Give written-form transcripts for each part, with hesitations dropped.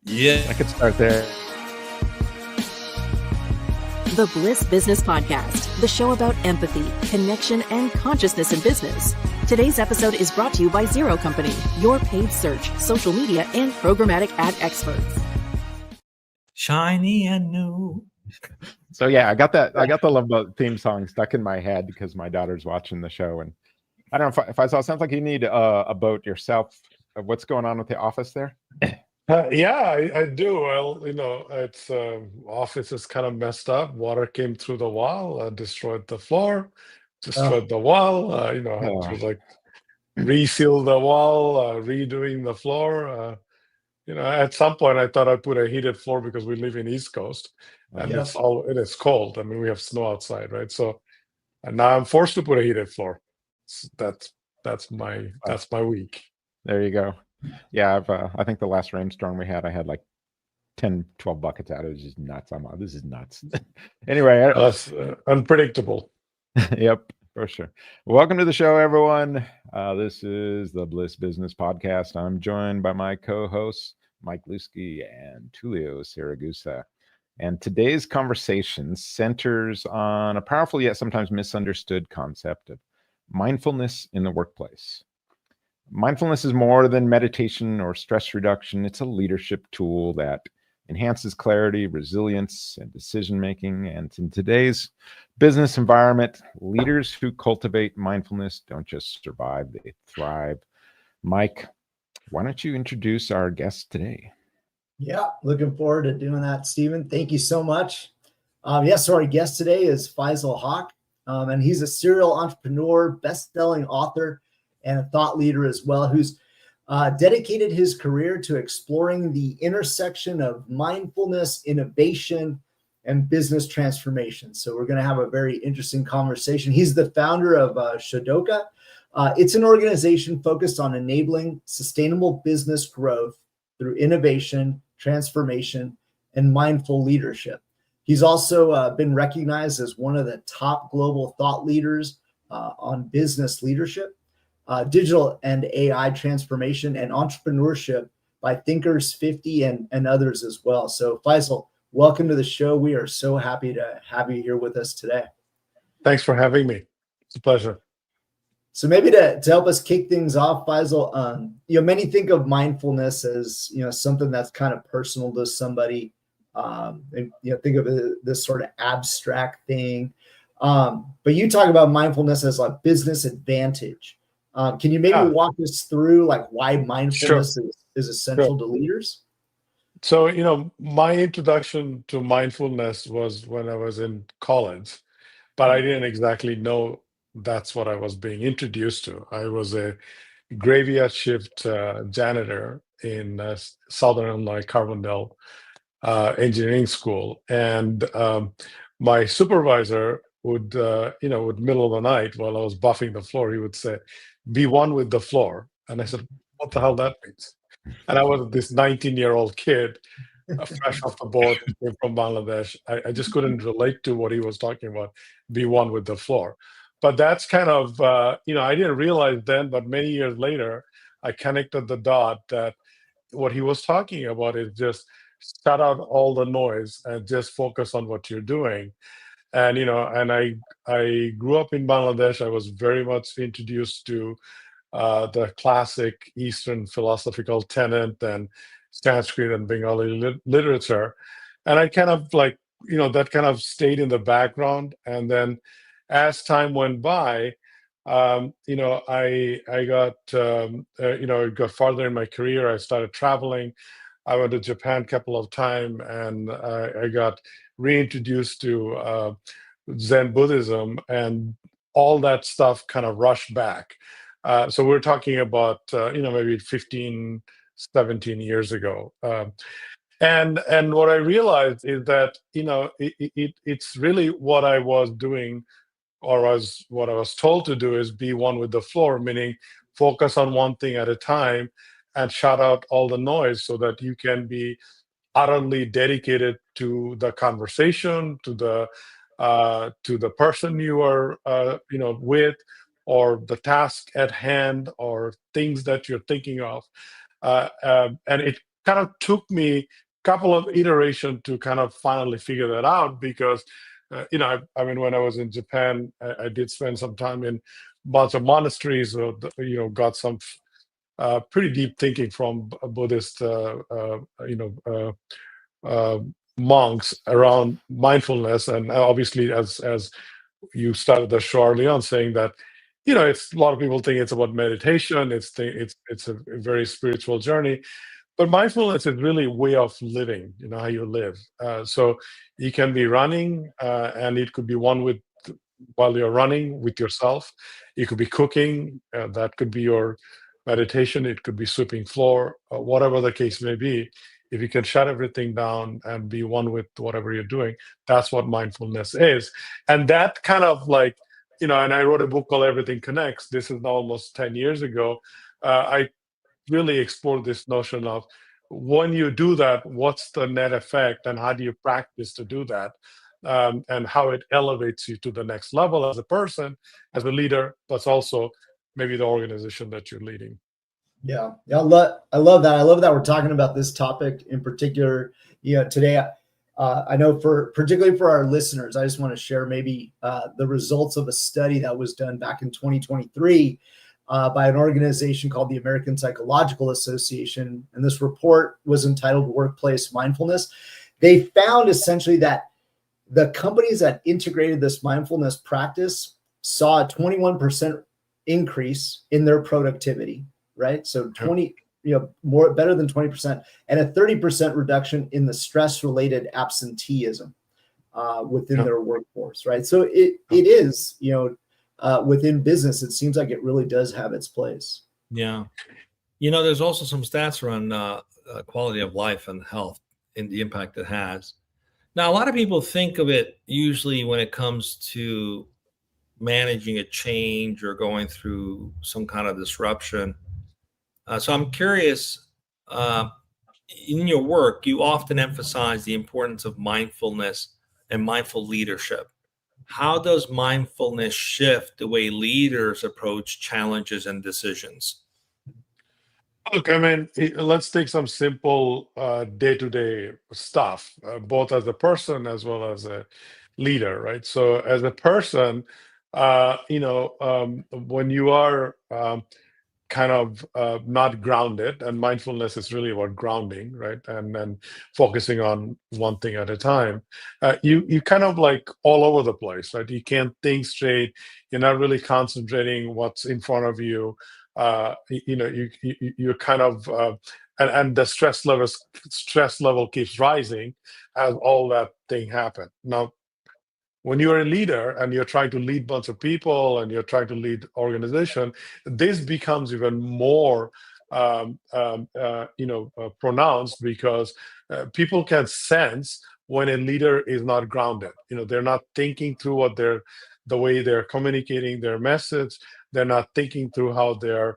Yeah. I could start there. The Bliss Business Podcast, the show about empathy, connection, and consciousness in business. Today's episode is brought to you by Zero Company, your paid search, social media, and programmatic ad experts. Shiny and new. So yeah, I got the Love Boat theme song stuck in my head because my daughter's watching the show, and I don't know if I saw. It sounds like you need a boat yourself. What's going on with the office there? Yeah, I do. Well, it's office is kind of messed up. Water came through the wall, destroyed the floor, destroyed the wall. Had to reseal the wall, redoing the floor. At some point I thought I'd put a heated floor because we live in East Coast, and it is cold. I mean, we have snow outside, right? So, and now I'm forced to put a heated floor. That's my week. There you go. Yeah, I think the last rainstorm we had, I had like 10, 12 buckets out. It was just nuts. This is nuts. Anyway. That's unpredictable. Yep, for sure. Welcome to the show, everyone. This is the Bliss Business Podcast. I'm joined by my co-hosts, Mike Lusky and Tulio Saragusa. And today's conversation centers on a powerful yet sometimes misunderstood concept of mindfulness in the workplace. Mindfulness is more than meditation or stress reduction. It's a leadership tool that enhances clarity, resilience, and decision-making. And in today's business environment, leaders who cultivate mindfulness don't just survive, they thrive. Mike, why don't you introduce our guest today? Yeah, looking forward to doing that, Stephen. Thank you so much. So our guest today is Faisal Hoque, and he's a serial entrepreneur, best-selling author, and a thought leader as well, who's dedicated his career to exploring the intersection of mindfulness, innovation, and business transformation. So we're going to have a very interesting conversation. He's the founder of Shadoka. It's an organization focused on enabling sustainable business growth through innovation, transformation, and mindful leadership. He's also been recognized as one of the top global thought leaders on business leadership, digital and AI transformation, and entrepreneurship by Thinkers 50 and others as well. So Faisal, welcome to the show. We are so happy to have you here with us today. Thanks for having me. It's a pleasure. So maybe to help us kick things off, Faisal, many think of mindfulness as, something that's kind of personal to somebody, and think of it, this sort of abstract thing. But you talk about mindfulness as a business advantage. Can you maybe walk us through why mindfulness is essential to leaders? So, my introduction to mindfulness was when I was in college, but I didn't exactly know that's what I was being introduced to. I was a graveyard shift janitor in Southern Illinois, Carbondale Engineering School. And my supervisor would middle of the night while I was buffing the floor, he would say, "Be one with the floor." And I said, "What the hell that means?" And I was this 19-year-old kid, fresh off the boat, came from Bangladesh. I just couldn't relate to what he was talking about, be one with the floor. But that's kind of, I didn't realize then, but many years later, I connected the dot that what he was talking about is just shut out all the noise and just focus on what you're doing. And, and I grew up in Bangladesh. I was very much introduced to the classic Eastern philosophical tenet and Sanskrit and Bengali literature. And I kind of that kind of stayed in the background. And then as time went by, I got, got farther in my career. I started traveling. I went to Japan a couple of times, and I got reintroduced to Zen Buddhism, and all that stuff kind of rushed back. So we're talking about, maybe 15, 17 years ago. And what I realized is that, it's really what I was doing, or what I was told to do, is be one with the floor, meaning focus on one thing at a time and shut out all the noise so that you can be utterly dedicated to the conversation, to the person you are, with, or the task at hand, or things that you're thinking of. And it kind of took me a couple of iterations to kind of finally figure that out, because I mean, when I was in Japan, I did spend some time in bunch of monasteries, got some pretty deep thinking from Buddhist monks around mindfulness. And obviously, as you started the show early on saying that, it's a lot of people think it's about meditation, it's a very spiritual journey, but mindfulness is really a way of living, how you live. So you can be running, and it could be while you're running with yourself. You could be cooking, that could be your meditation. It could be sweeping floor, whatever the case may be. If you can shut everything down and be one with whatever you're doing, that's what mindfulness is. And that kind of like, and I wrote a book called Everything Connects. This is now almost 10 years ago. I really explored this notion of, when you do that, what's the net effect, and how do you practice to do that, and how it elevates you to the next level as a person, as a leader, but also maybe the organization that you're leading. Yeah, I love that. I love that we're talking about this topic in particular. Today, I know particularly for our listeners, I just want to share maybe the results of a study that was done back in 2023 by an organization called the American Psychological Association. And this report was entitled Workplace Mindfulness. They found essentially that the companies that integrated this mindfulness practice saw a 21% increase in their productivity, right? So better than 20%, and a 30% reduction in the stress-related absenteeism within their workforce, right? So it is, within business, it seems like it really does have its place. Yeah. There's also some stats around quality of life and health and the impact it has. Now, a lot of people think of it usually when it comes to managing a change or going through some kind of disruption. So I'm curious, in your work, you often emphasize the importance of mindfulness and mindful leadership. How does mindfulness shift the way leaders approach challenges and decisions? Look, I mean, let's take some simple day-to-day stuff, both as a person as well as a leader, right? So as a person, when you are kind of not grounded, and mindfulness is really about grounding, right? And then focusing on one thing at a time, you kind of like all over the place, right? You can't think straight. You're not really concentrating what's in front of you. You're kind of and the stress level keeps rising as all that thing happen. Now, when you're a leader and you're trying to lead a bunch of people and you're trying to lead organization, this becomes even more pronounced, because people can sense when a leader is not grounded. They're not thinking through the way they're communicating their message. They're not thinking through how they're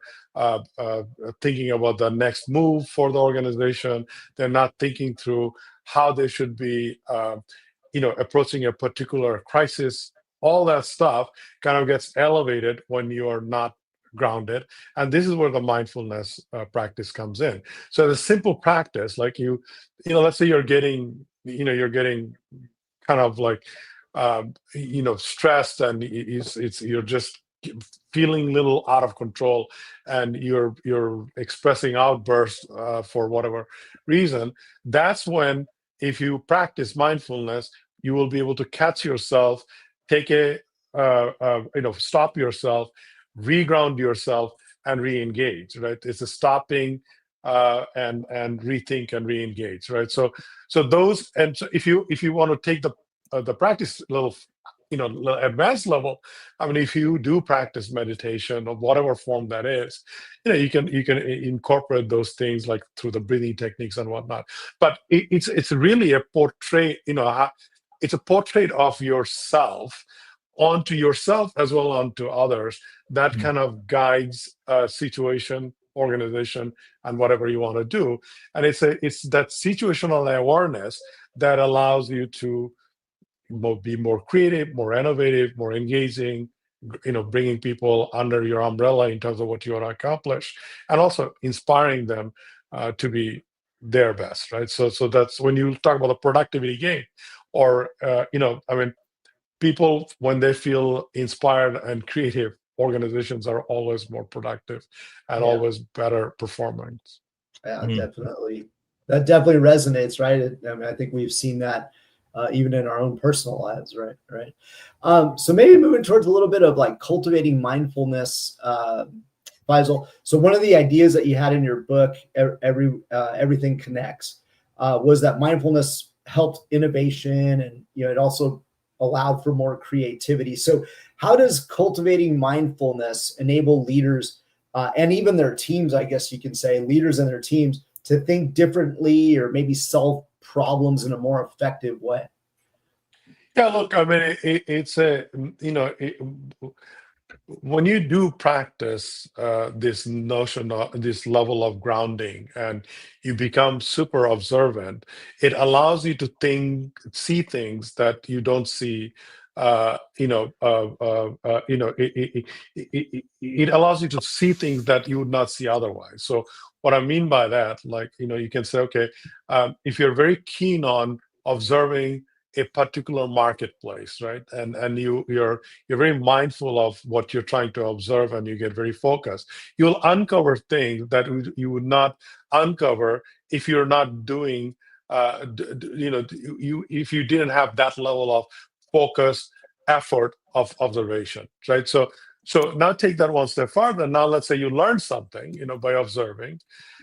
thinking about the next move for the organization. They're not thinking through how they should be approaching a particular crisis. All that stuff kind of gets elevated when you are not grounded, and this is where the mindfulness practice comes in. So the simple practice, like let's say you're getting kind of like stressed, and you're just feeling a little out of control, and you're expressing outbursts for whatever reason. That's when, if you practice mindfulness, you will be able to catch yourself, take stop yourself, reground yourself, and re-engage, right? It's a stopping and rethink and re-engage, right? So those, and so if you want to take the practice little advanced level, I mean, if you do practice meditation of whatever form that is, you can incorporate those things like through the breathing techniques and whatnot. But it's really a portrait, it's a portrait of yourself onto yourself as well onto others that kind of guides situation, organization, and whatever you want to do. And it's that situational awareness that allows you to be more creative, more innovative, more engaging, bringing people under your umbrella in terms of what you want to accomplish, and also inspiring them to be their best, right? So that's when you talk about the productivity gain, or people, when they feel inspired and creative, organizations are always more productive and always better performance. Yeah, definitely. That definitely resonates, right? I mean, I think we've seen that even in our own personal lives, right? So maybe moving towards a little bit of like cultivating mindfulness, Faisal. So one of the ideas that you had in your book, Everything Connects, was that mindfulness helped innovation, and it also allowed for more creativity. So how does cultivating mindfulness enable leaders and even their teams, I guess you can say, leaders and their teams, to think differently or maybe solve problems in a more effective way? Yeah, look, I mean, it's a, when you do practice this notion of this level of grounding, and you become super observant, it allows you to see things that you don't see. It allows you to see things that you would not see otherwise. So what I mean by that, like, you can say, okay, if you're very keen on observing a particular marketplace, right, and you're very mindful of what you're trying to observe, and you get very focused, you'll uncover things that you would not uncover if you're not doing if you didn't have that level of focus, effort of observation, right? So now take that one step further. Now let's say you learned something, by observing,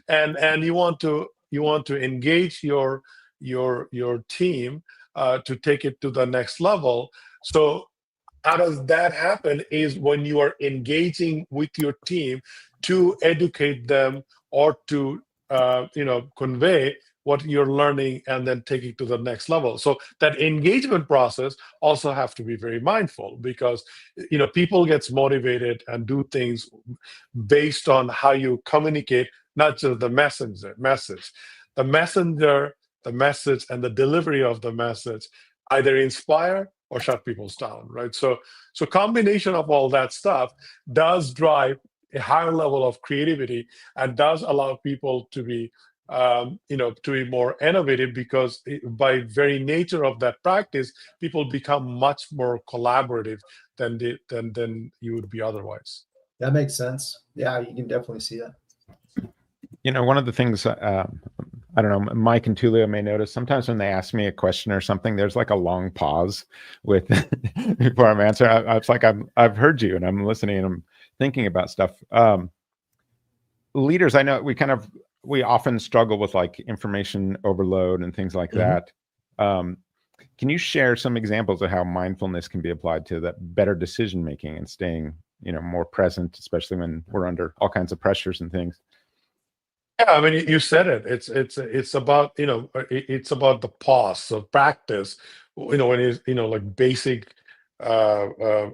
and you want to engage your team to take it to the next level. So how does that happen is when you are engaging with your team to educate them, or to convey what you're learning, and then take it to the next level. So that engagement process also have to be very mindful, because people gets motivated and do things based on how you communicate, not just the message, the messenger, the message, and the delivery of the message either inspire or shut people down, right? So combination of all that stuff does drive a higher level of creativity, and does allow people to be to be more innovative, because by very nature of that practice, people become much more collaborative than you would be otherwise. That makes sense. Yeah, you can definitely see that. One of the things, I don't know, Mike and Tulio may notice, sometimes when they ask me a question or something, there's like a long pause with before I'm answering. It's like I've heard you, and I'm listening, and I'm thinking about stuff. Leaders, I know we often struggle with like information overload and things like that. Can you share some examples of how mindfulness can be applied to that better decision making and staying, more present, especially when we're under all kinds of pressures and things? Yeah, I mean, you said it. It's about it's about the pause. So practice, when like basic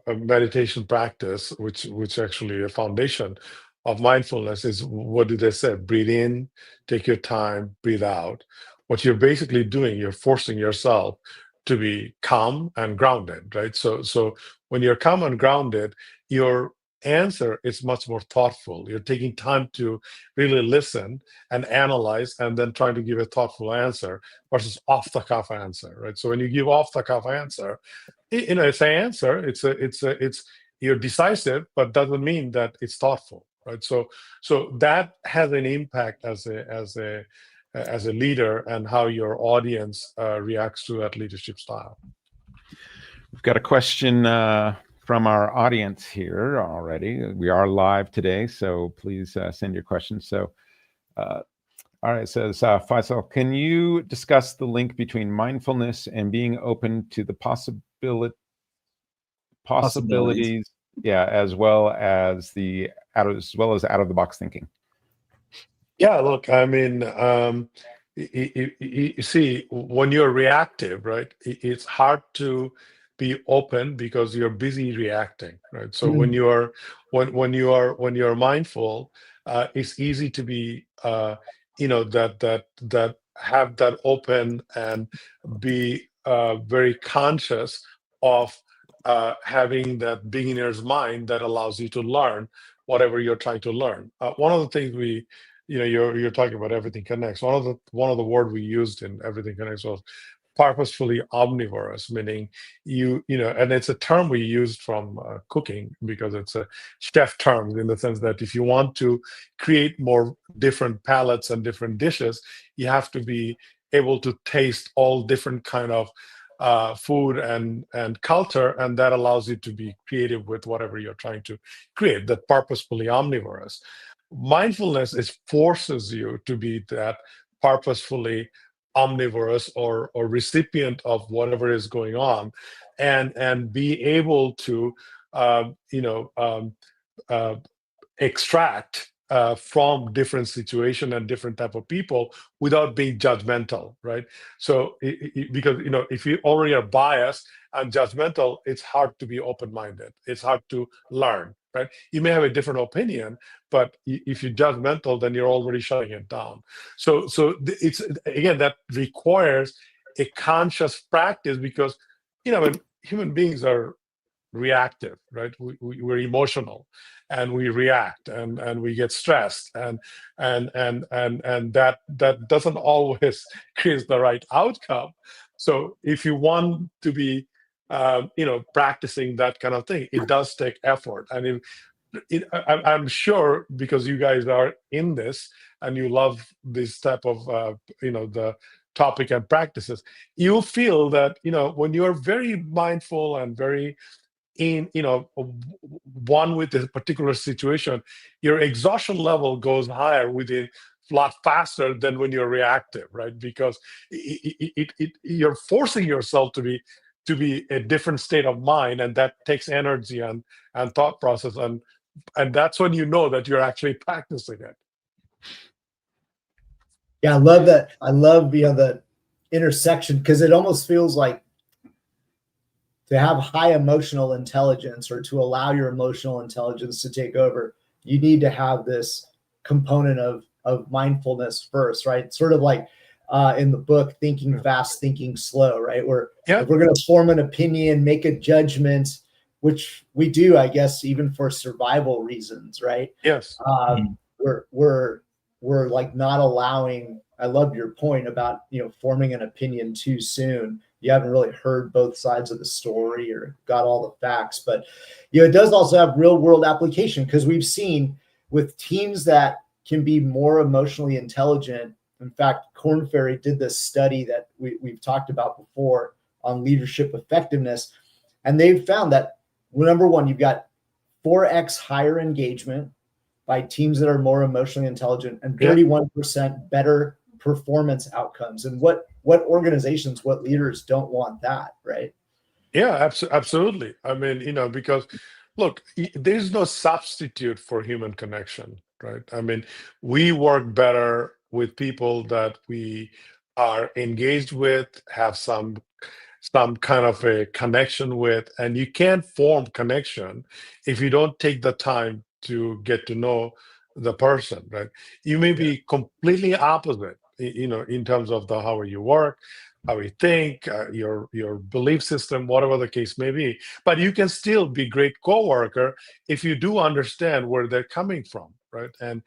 meditation practice, which actually a foundation of mindfulness is, what do they say? Breathe in, take your time, breathe out. What you're basically doing, you're forcing yourself to be calm and grounded, right? So when you're calm and grounded, your answer is much more thoughtful. You're taking time to really listen and analyze, and then trying to give a thoughtful answer, versus off the cuff answer, right? So when you give off the cuff answer, it's an answer. It's you're decisive, but doesn't mean that it's thoughtful, right? So that has an impact as a leader, and how your audience reacts to that leadership style. We've got a question from our audience here already. We are live today, so please send your questions. So, all right, it says, Faisal, can you discuss the link between mindfulness and being open to the possibilities, yeah, as well as out of the box thinking? Yeah, look, I mean, you see, when you're reactive, right, it's hard to be open because you're busy reacting, right? So when you're mindful, it's easy to be that have that open, and be very conscious of having that beginner's mind that allows you to learn whatever you're trying to learn. One of the things we you're talking about Everything Connects. One of the word we used in Everything Connects was purposefully omnivorous, meaning and it's a term we used from cooking, because it's a chef term, in the sense that if you want to create more different palettes and different dishes, you have to be able to taste all different kind of food and culture, and that allows you to be creative with whatever you're trying to create. That purposefully omnivorous. Mindfulness forces you to be that purposefully omnivorous, or recipient of whatever is going on, and be able to uh, you know um, uh, extract from different situation and different type of people without being judgmental, right? So because if you already are biased and judgmental, it's hard to be open-minded, it's hard to learn, right? You may have a different opinion, but if you're judgmental, then you're already shutting it down. So it's, again, that requires a conscious practice, because when human beings are reactive, right? We're emotional, and we react, and we get stressed, and that doesn't always create the right outcome. So if you want to be practicing that kind of thing, it does take effort. And I'm sure, because you guys are in this and you love this type of the topic and practices, you feel that when you're very mindful and very in one with a particular situation, your exhaustion level goes higher with a lot faster than when you're reactive, right? Because you're forcing yourself to be a different state of mind, and that takes energy and thought process, and that's when you know that you're actually practicing it. Yeah, I love that. I love the intersection, because it almost feels like to have high emotional intelligence, or to allow your emotional intelligence to take over, you need to have this component of mindfulness first, right? Sort of like in the book, Thinking Fast, Thinking Slow, right? Where if we're going to form an opinion, make a judgment, which we do, I guess, even for survival reasons, right? Yes. We're like not allowing. I love your point about forming an opinion too soon. You haven't really heard both sides of the story or got all the facts, but it does also have real world application, because we've seen with teams that can be more emotionally intelligent. In fact, Korn Ferry did this study that we've talked about before on leadership effectiveness, and they've found that, number one, you've got 4x higher engagement by teams that are more emotionally intelligent, and 31% better performance outcomes. And what organizations, what leaders don't want that, right? Yeah, absolutely. I mean, because look, there's no substitute for human connection, right? I mean, we work better with people that we are engaged with, have some kind of a connection with, and you can't form connection if you don't take the time to get to know the person, right? You may be completely opposite, in terms of how you work, how you think, your belief system, whatever the case may be, but you can still be great coworker if you do understand where they're coming from, right? And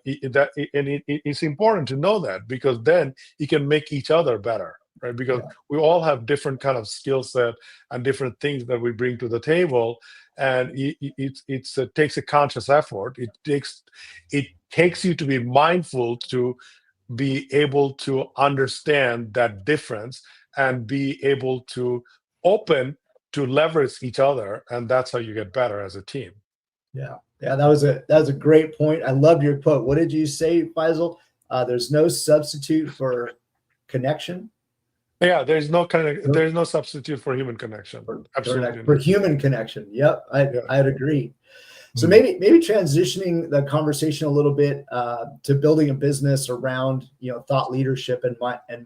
it's important to know that, because then you can make each other better, right? Because we all have different kind of skill set and different things that we bring to the table, and it takes a conscious effort. It takes you to be mindful, to be able to understand that difference, and be able to open to leverage each other, and that's how you get better as a team. Yeah, that was a great point. I love your quote. What did you say, Faisal? There's no substitute for connection. Yeah, there's no substitute for human connection. Absolutely. For human connection. Yep, I'd agree. So maybe transitioning the conversation a little bit to building a business around thought leadership and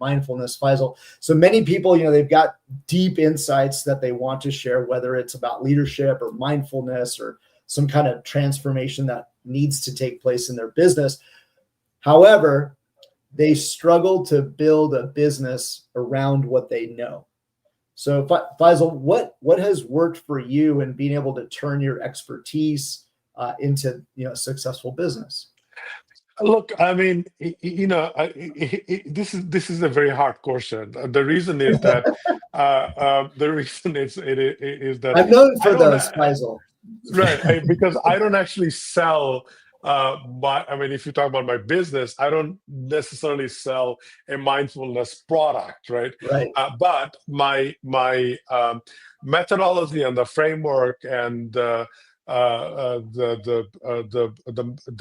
mindfulness, Faisal. So many people they've got deep insights that they want to share, whether it's about leadership or mindfulness or some kind of transformation that needs to take place in their business. However, they struggle to build a business around what they know. So Faisal, what has worked for you in being able to turn your expertise into a successful business? Look, I mean, this is a very hard question. The reason is that the reason is that I'm known I for don't. those, Faisal. Right, because I don't actually sell I mean, if you talk about my business, I don't necessarily sell a mindfulness product, right? Right. But my methodology and the framework and the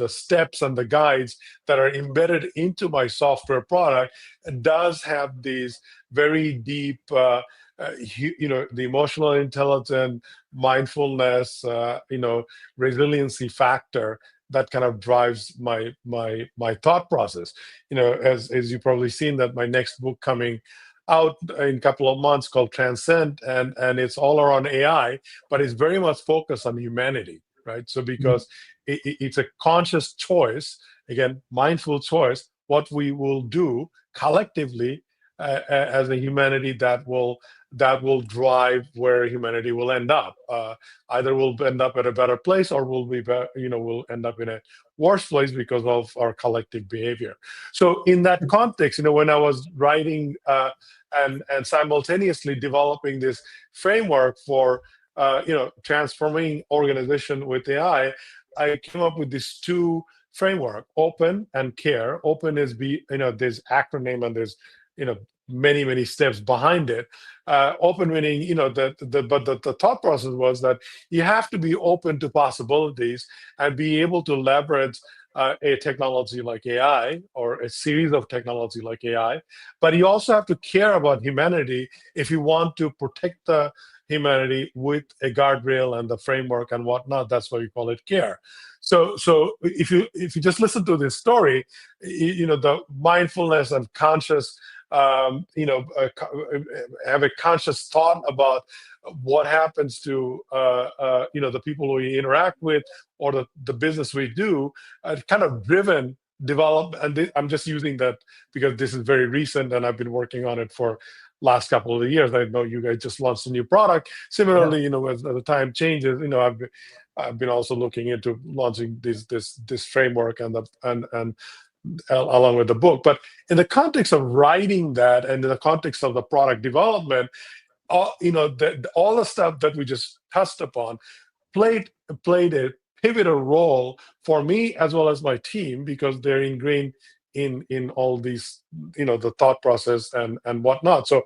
steps and the guides that are embedded into my software product does have these very deep the emotional intelligence, mindfulness, resiliency factor that kind of drives my thought process. As you've probably seen, that my next book coming out in a couple of months called Transcend, and it's all around AI, but it's very much focused on humanity, right? So because it's a conscious choice, again, mindful choice, what we will do collectively as a humanity that will drive where humanity will end up. Either we'll end up at a better place, or we'll end up in a worse place because of our collective behavior. So in that context, when I was writing and simultaneously developing this framework for transforming organization with AI, I came up with these two framework: open and care. Open is there's acronym, and there's many steps behind it. Open meaning the thought process was that you have to be open to possibilities and be able to leverage a technology like AI, or a series of technology like AI, but you also have to care about humanity if you want to protect the humanity with a guardrail and the framework and whatnot. That's why we call it care. So if you just listen to this story, the mindfulness and conscious have a conscious thought about what happens to the people we interact with, or the business we do, kind of driven develop. And I'm just using that because this is very recent and I've been working on it for last couple of years. I know you guys just launched a new product. Similarly, as the time changes, I've been also looking into launching this framework and along with the book. But in the context of writing that, and in the context of the product development, all the stuff that we just touched upon played a pivotal role for me as well as my team, because they're ingrained in all these, the thought process and whatnot. So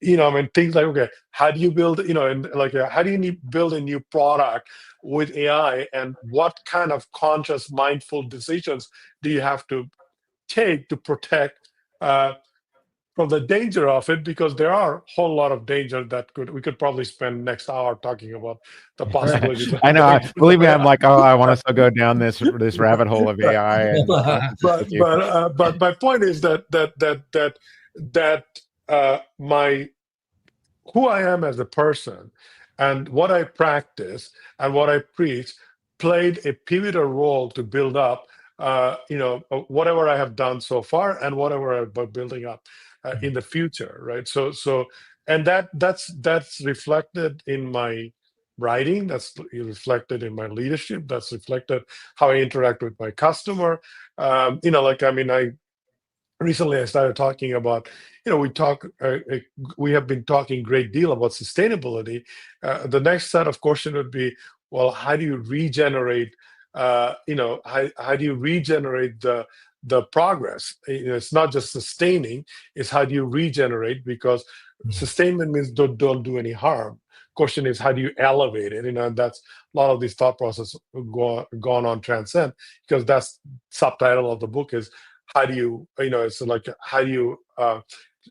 things like, okay, how do you build, how do you build a new product with AI, and what kind of conscious, mindful decisions do you have to take to protect from the danger of it? Because there are a whole lot of danger that we could probably spend next hour talking about the possibilities. I know. Believe me, I'm like, I want us to go down this rabbit hole of AI. And but my point is that who I am as a person, and what I practice and what I preach, played a pivotal role to build up whatever I have done so far and whatever I've been building up in the future, right? So and that's reflected in my writing, that's reflected in my leadership, that's reflected how I interact with my customer. Recently I started talking about, we have been talking a great deal about sustainability. The next set of questions would be, well, how do you regenerate how do you regenerate the progress? It's not just sustaining, it's how do you regenerate, because sustainment means don't do any harm. Question is, how do you elevate it? And that's a lot of these thought process gone on Transcend, because that's subtitle of the book is, how do you, it's like, how do you,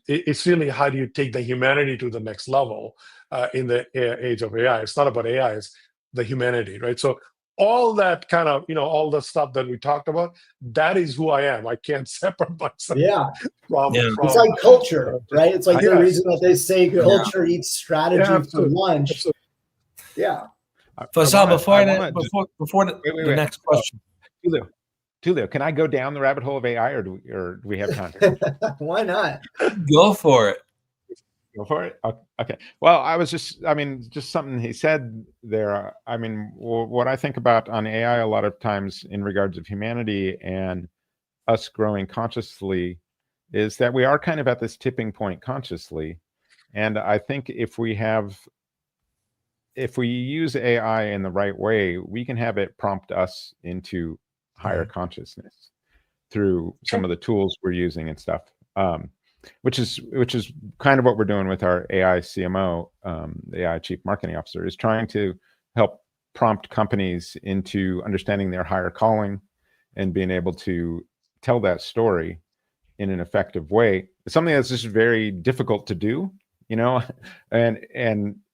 it's really how do you take the humanity to the next level in the age of AI? It's not about AI, it's the humanity, right? So all that kind of, all the stuff that we talked about, that is who I am. I can't separate myself from it's like culture, right? It's like the reason that they say culture eats strategy for lunch. Yeah. Faisal, before the next question. Tulio, can I go down the rabbit hole of AI, or do we have time? Why not? Go for it. Go for it. Okay. Well, I was just something he said there. What I think about on AI a lot of times in regards of humanity and us growing consciously is that we are kind of at this tipping point consciously. And I think if we use AI in the right way, we can have it prompt us into higher consciousness through some of the tools we're using and stuff. Which is kind of what we're doing with our AI CMO, the AI Chief Marketing Officer, is trying to help prompt companies into understanding their higher calling and being able to tell that story in an effective way. It's something that's just very difficult to do,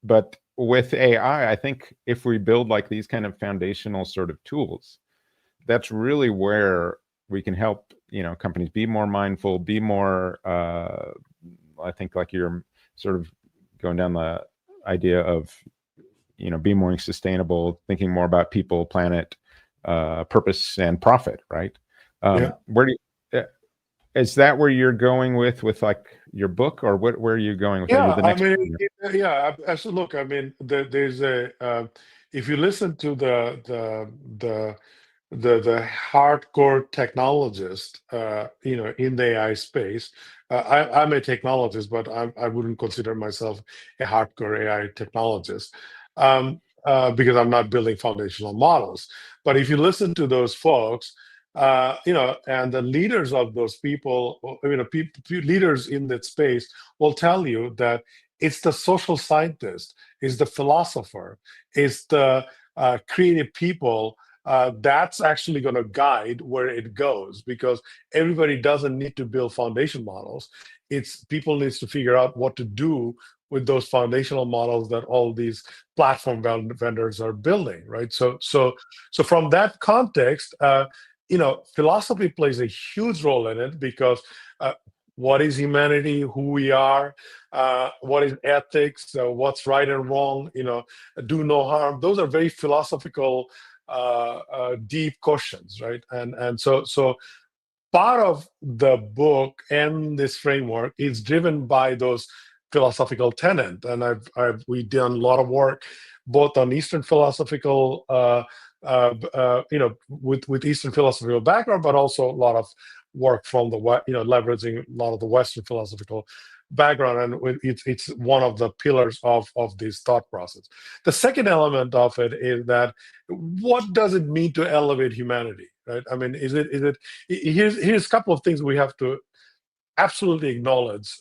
but with AI, I think if we build like these kind of foundational sort of tools, that's really where we can help, companies be more mindful, be more, I think like you're sort of going down the idea of, be more sustainable, thinking more about people, planet, purpose, and profit, right? Where do you, is that where you're going with like your book, or where are you going with Yeah, the next? absolutely. Look, I mean, there's if you listen to the hardcore technologist, in the AI space. I'm a technologist, but I wouldn't consider myself a hardcore AI technologist, because I'm not building foundational models. But if you listen to those folks, and the leaders of those people, leaders in that space will tell you that it's the social scientist, it's the philosopher, it's the creative people that's actually going to guide where it goes, because everybody doesn't need to build foundation models. It's people needs to figure out what to do with those foundational models that all these platform vendors are building, right? So from that context, philosophy plays a huge role in it, because what is humanity, who we are, what is ethics, what's right and wrong, do no harm. Those are very philosophical, deep questions, right? And so part of the book and this framework is driven by those philosophical tenets. And we've done a lot of work both on Eastern philosophical, with Eastern philosophical background, but also a lot of work from the leveraging a lot of the Western philosophical background, and it's one of the pillars of this thought process. The second element of it is that what does it mean to elevate humanity, right? I mean, here's a couple of things we have to absolutely acknowledge.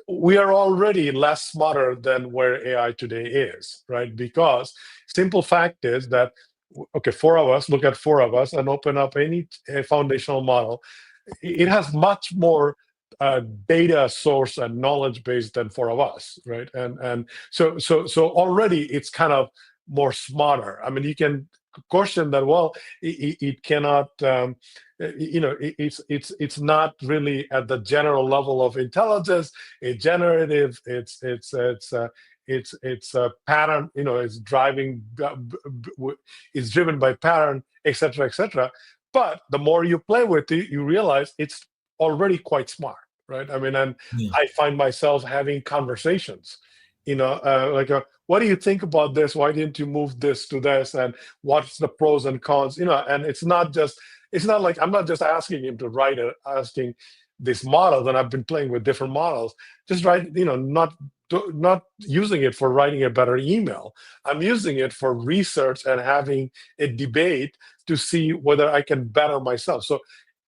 We are already less smarter than where AI today is, right? Because simple fact is that, okay, look at four of us and open up any foundational model. It has much more data source and knowledge base than four of us, right? And so already it's kind of more smarter. I mean, you can question that, well, it cannot, it's not really at the general level of intelligence. It's generative. It's a pattern. It's driving. It's driven by pattern, etc., etc. But the more you play with it, you realize it's already quite smart, right? I mean, and I find myself having conversations, what do you think about this? Why didn't you move this to this? And what's the pros and cons? And it's not like I'm not just asking him to asking these models, and I've been playing with different models, just write, not using it for writing a better email. I'm using it for research and having a debate to see whether I can better myself. So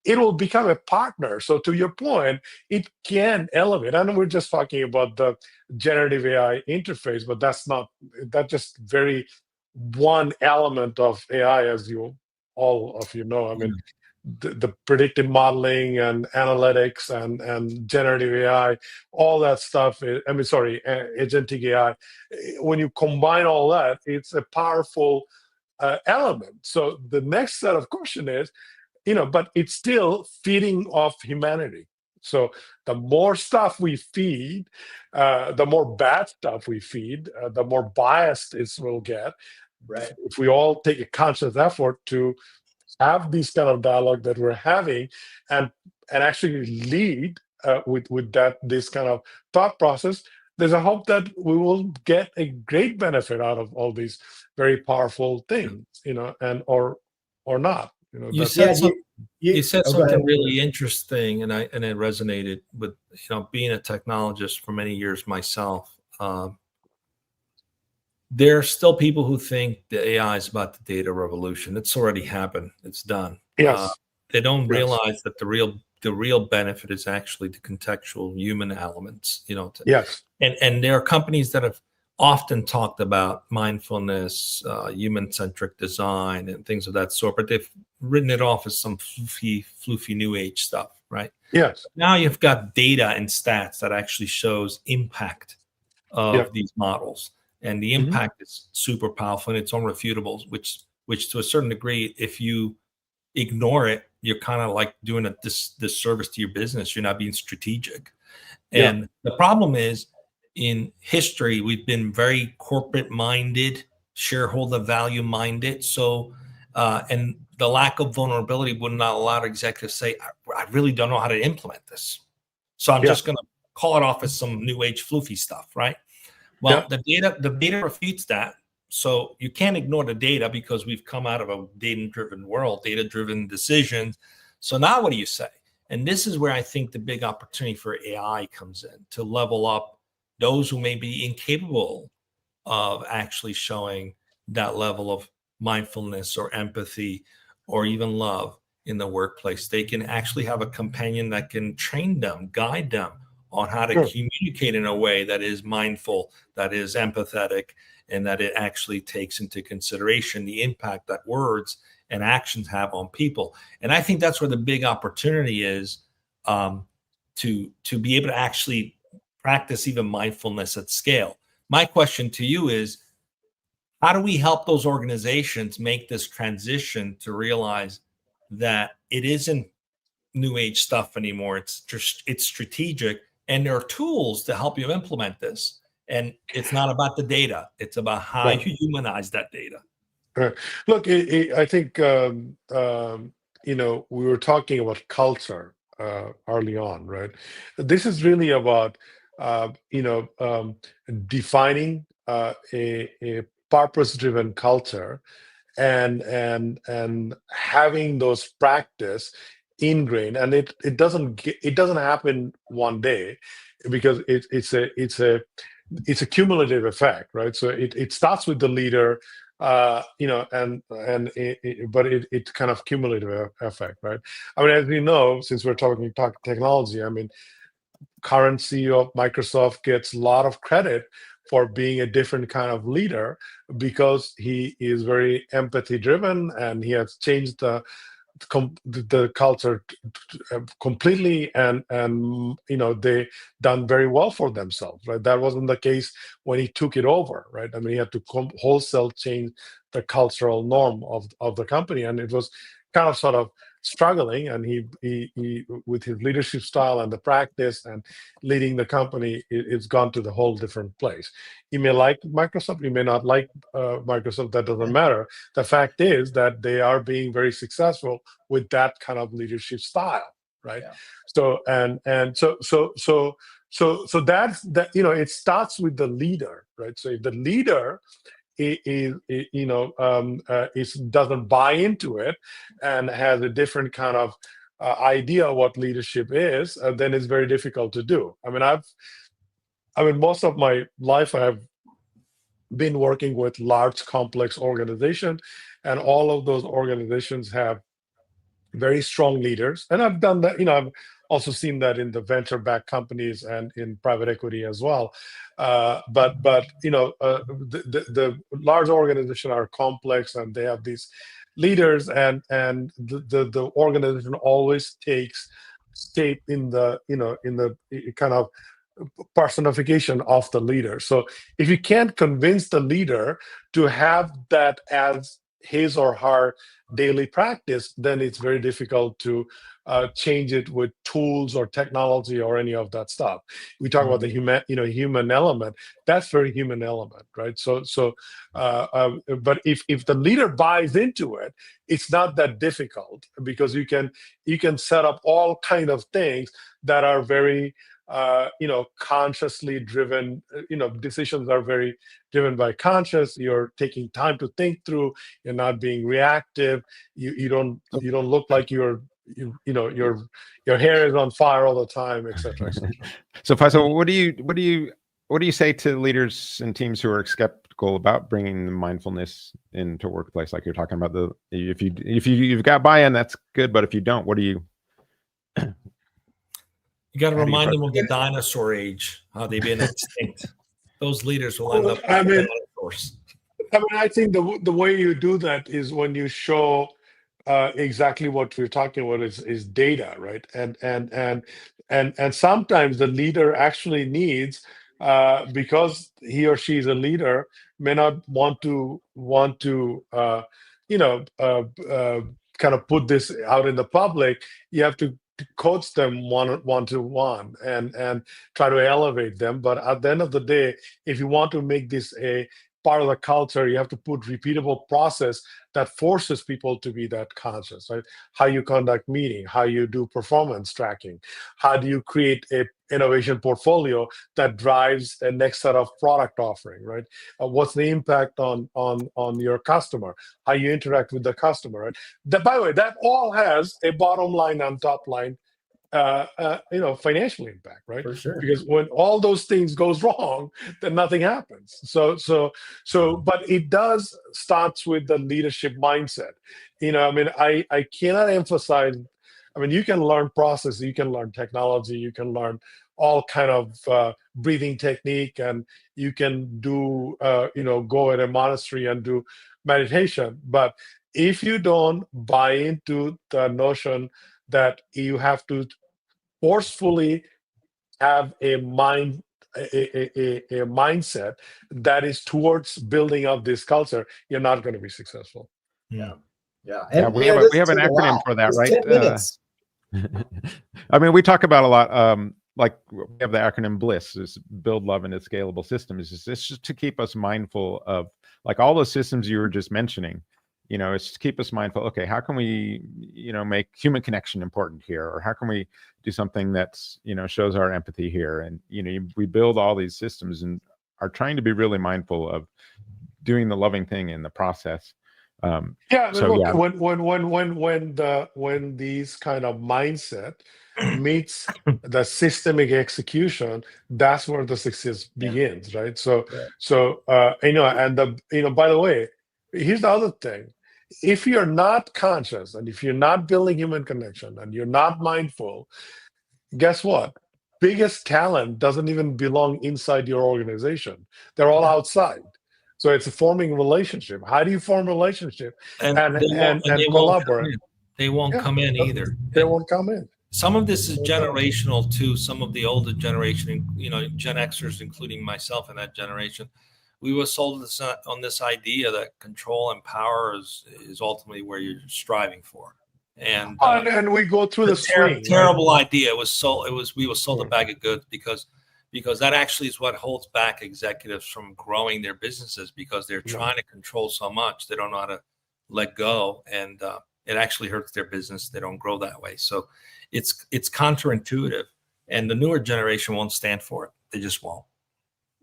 it will become a partner. So to your point, it can elevate. I know we're just talking about the generative AI interface, but that's just very one element of AI, as all of you know. I mean, the predictive modeling and analytics and generative AI, all that stuff. Agentic AI. When you combine all that, it's a powerful element. So the next set of question is, but it's still feeding off humanity. So the more stuff we feed, the more bad stuff we feed, the more biased it will get. Right. If we all take a conscious effort to have these kind of dialogue that we're having, and actually lead with this kind of thought process, there's a hope that we will get a great benefit out of all these very powerful things, and or not. You that's said you said go something ahead. really interesting, and it resonated with being a technologist for many years myself. There are still people who think the AI is about the data revolution. It's already happened. It's done. yes, They don't yes, realize that the real benefit is actually the contextual human elements. yes, And there are companies that have often talked about mindfulness, human-centric design, and things of that sort, but they've written it off as some floofy new age stuff, right? yes, Now you've got data and stats that actually shows impact of yeah, these models, and the mhm, impact is super powerful and it's unrefutable, which to a certain degree, if you ignore it, you're kind of like doing a disservice to your business. You're not being strategic. yeah, And the problem is, in history, we've been very corporate minded, shareholder value minded. So, and the lack of vulnerability would not allow executives to say, I really don't know how to implement this. So I'm yeah, just going to call it off as some new age floofy stuff, right? yeah, Well, the data refutes that. So you can't ignore the data because we've come out of a data-driven world, data-driven decisions. So now what do you say? And this is where I think the big opportunity for AI comes in, to level up those who may be incapable of actually showing that level of mindfulness or empathy or even love in the workplace. They can actually have a companion that can train them, guide them on how to sure, communicate in a way that is mindful, that is empathetic, and that it actually takes into consideration the impact that words and actions have on people. And I think that's where the big opportunity is, to be able to actually practice even mindfulness at scale. My question to you is, how do we help those organizations make this transition to realize that it isn't new age stuff anymore? It's strategic, and there are tools to help you implement this. And it's not about the data; it's about how right. you humanize that data. Right. Look, I think we were talking about culture early on, right? This is really about defining a purpose-driven culture and having those practice ingrained, and it doesn't happen one day, because it's a cumulative effect, right? So it starts with the leader, but it's kind of cumulative effect, right? I mean, as we know, since we're talking technology, I mean, current CEO of Microsoft gets a lot of credit for being a different kind of leader, because he is very empathy driven, and he has changed the culture completely, and they done very well for themselves, right? That wasn't the case when he took it over, right? I mean, he had to wholesale change the cultural norm of the company, and it was kind of sort of struggling, and he with his leadership style and the practice and leading the company, it's gone to the whole different place. You may like Microsoft, you may not like Microsoft, that doesn't matter. The fact is that they are being very successful with that kind of leadership style, right? Yeah. So that's that. It starts with the leader, right? So if the leader doesn't buy into it and has a different kind of idea of what leadership is, then it's very difficult to do. I mean, most of my life I've been working with large, complex organizations, and all of those organizations have very strong leaders. And I've done that, I've also seen that in the venture-backed companies and in private equity as well. But the large organizations are complex, and they have these leaders, and the organization always takes shape in the kind of personification of the leader. So if you can't convince the leader to have that as his or her daily practice, then it's very difficult to change it with tools or technology or any of that stuff. We talk about the human element. That's very human element, right? But if the leader buys into it, it's not that difficult, because you can set up all kind of things that are very consciously driven. Decisions are very driven by conscious. You're taking time to think through. You're not being reactive. You don't look like your hair is on fire all the time, etc., etc. So Faisal, what do you say to leaders and teams who are skeptical about bringing the mindfulness into workplace? Like you're talking about if you've got buy-in, that's good, but if you don't, what do you? You got to remind them of the dinosaur age, how they've been extinct. Those leaders will end up. I think the way you do that is when you show exactly what we're talking about is data, right? And sometimes the leader actually needs, because he or she is a leader, may not want to kind of put this out in the public. You have to coach them one to one and try to elevate them. But at the end of the day, if you want to make this a part of the culture, you have to put repeatable process that forces people to be that conscious, right? How you conduct meeting, how you do performance tracking, how do you create a innovation portfolio that drives a next set of product offering, right? What's the impact on your customer, how you interact with the customer, right? By the way, that all has a bottom line and top line financial impact, right? For sure. Because when all those things goes wrong, then nothing happens. But it does starts with the leadership mindset. I cannot emphasize. You can learn process, you can learn technology, you can learn all kind of breathing technique, and you can do go at a monastery and do meditation. But if you don't buy into the notion that you have to forcefully have a mindset that is towards building up this culture, you're not going to be successful. Yeah. And we have an acronym for that, right? 10 minutes. We talk about a lot. Like we have the acronym BLISS, is build, love, and its scalable systems. It's just to keep us mindful of like all the systems you were just mentioning. It's to keep us mindful. Okay, how can we, make human connection important here, or how can we do something that's, shows our empathy here? And we build all these systems and are trying to be really mindful of doing the loving thing in the process. When these kind of mindset meets the systemic execution, that's where the success begins, right? By the way, here's the other thing. If you're not conscious and if you're not building human connection and you're not mindful, guess what? Biggest talent doesn't even belong inside your organization. They're all outside. So it's a forming relationship. How do you form a relationship and collaborate? They won't come in either. They won't come in. Some of this is generational too. Some of the older generation, Gen Xers, including myself in that generation, we were sold on this idea that control and power is ultimately where you're striving for, and we go through the terrible idea. We were sold a bag of goods because that actually is what holds back executives from growing their businesses, because they're trying to control so much they don't know how to let go, and it actually hurts their business. They don't grow that way, so it's counterintuitive, and the newer generation won't stand for it. They just won't.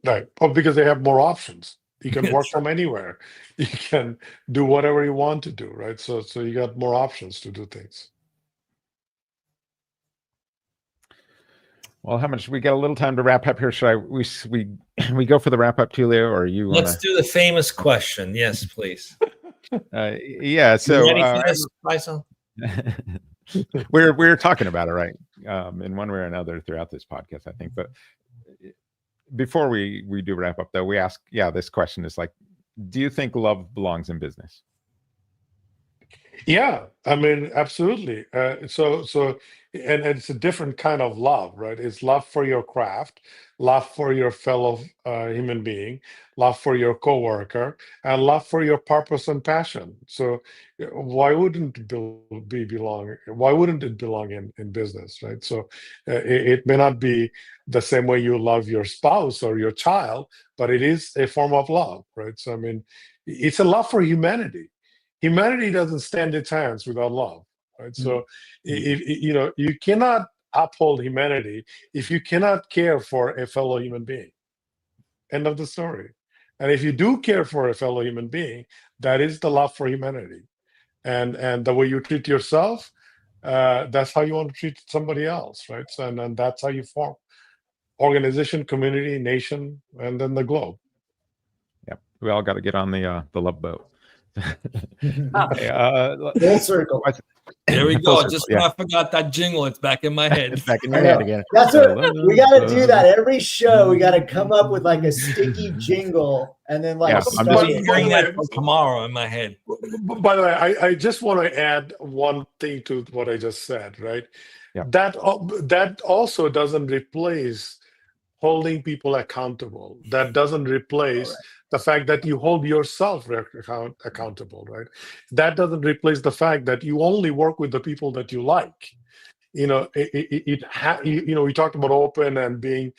Right. Because they have more options. You can work from anywhere. You can do whatever you want to do, right? So you got more options to do things. Well, how much we got? A little time to wrap up here. Should we go for the wrap up, Tulio, or you? Let's do the famous question. Yes, please. Yeah. So we're talking about it, right? In one way or another throughout this podcast, I think, but. Before we do wrap up, though, we ask, this question is like, do you think love belongs in business? Yeah, absolutely. And it's a different kind of love, right? It's love for your craft, love for your fellow human being, love for your coworker, and love for your purpose and passion. So why wouldn't it belong in business, right? So it may not be the same way you love your spouse or your child, but it is a form of love, right? So it's a love for humanity. Humanity doesn't stand a chance without love, right? So if you cannot uphold humanity if you cannot care for a fellow human being. End of the story. And if you do care for a fellow human being, that is the love for humanity. And the way you treat yourself, that's how you want to treat somebody else, right? So, and that's how you form organization, community, nation, and then the globe. Yep. We all got to get on the love boat. Full circle. There we Full go. circle, Just yeah. when I forgot that jingle, it's back in my head. It's back in I your know. head again. That's what we got to do. That every show, we got to come up with like a sticky jingle, and then like Yeah, I'm I'll just- be hearing that for tomorrow in my head. By the way, I just want to add one thing to what I just said, right? Yeah. That also doesn't replace holding people accountable. That doesn't replace the fact that you hold yourself accountable, right? That doesn't replace the fact that you only work with the people that you like. You know, we talked about open and being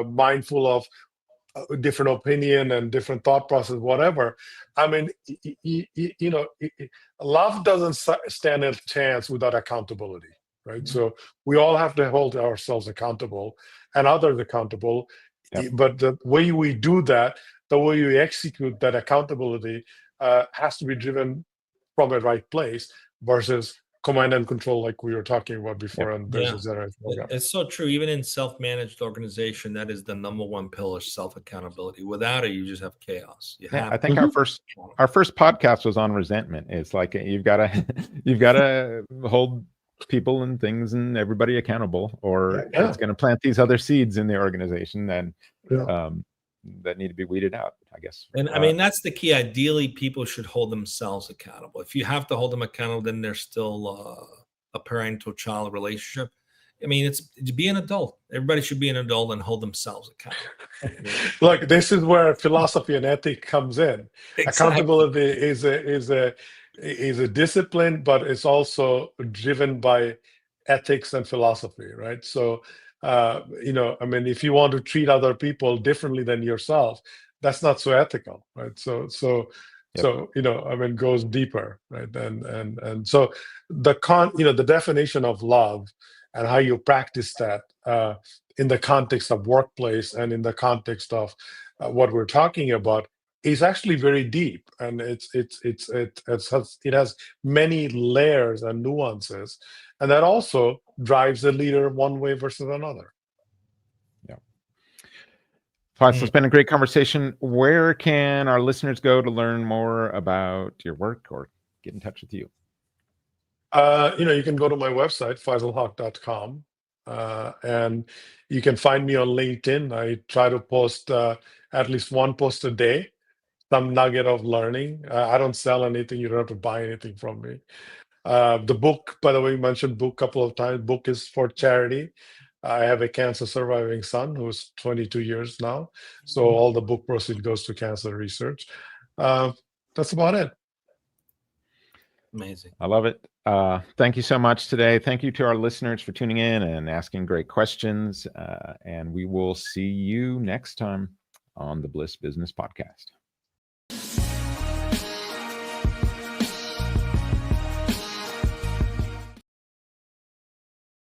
mindful of different opinion and different thought process, whatever. I mean, love doesn't stand a chance without accountability, right? So we all have to hold ourselves accountable and others accountable. Yep. But the way we do that, the way we execute that accountability has to be driven from a right place versus command and control, like we were talking about before. Yep. And there's a generation program. It's so true. Even in self-managed organization, that is the number one pillar: self-accountability. Without it, you just have chaos. I think our first podcast was on resentment. It's like you've got to hold people and things and everybody accountable, or it's going to plant these other seeds in the organization that need to be weeded out, I guess. And I mean, that's the key. Ideally, people should hold themselves accountable. If you have to hold them accountable, then there's still a parental-child relationship. I mean, it's to be an adult. Everybody should be an adult and hold themselves accountable. Look, this is where philosophy and ethics comes in. Exactly. Accountability is a discipline, but it's also driven by ethics and philosophy, right? So, I mean, if you want to treat other people differently than yourself, that's not so ethical, right? So, I mean, goes deeper, right? And so the definition of love and how you practice that in the context of workplace and in the context of what we're talking about is actually very deep, and it has many layers and nuances, and that also drives a leader one way versus another. Yeah. Faisal, it's been a great conversation. Where can our listeners go to learn more about your work or get in touch with you? You can go to my website, faisalhoque.com, and you can find me on LinkedIn. I try to post at least one post a day, some nugget of learning. I don't sell anything. You don't have to buy anything from me. The book, by the way, you mentioned book a couple of times. Book is for charity. I have a cancer surviving son who's 22 years now. So all the book proceeds goes to cancer research. That's about it. Amazing. I love it. Thank you so much today. Thank you to our listeners for tuning in and asking great questions. And we will see you next time on the Bliss Business Podcast.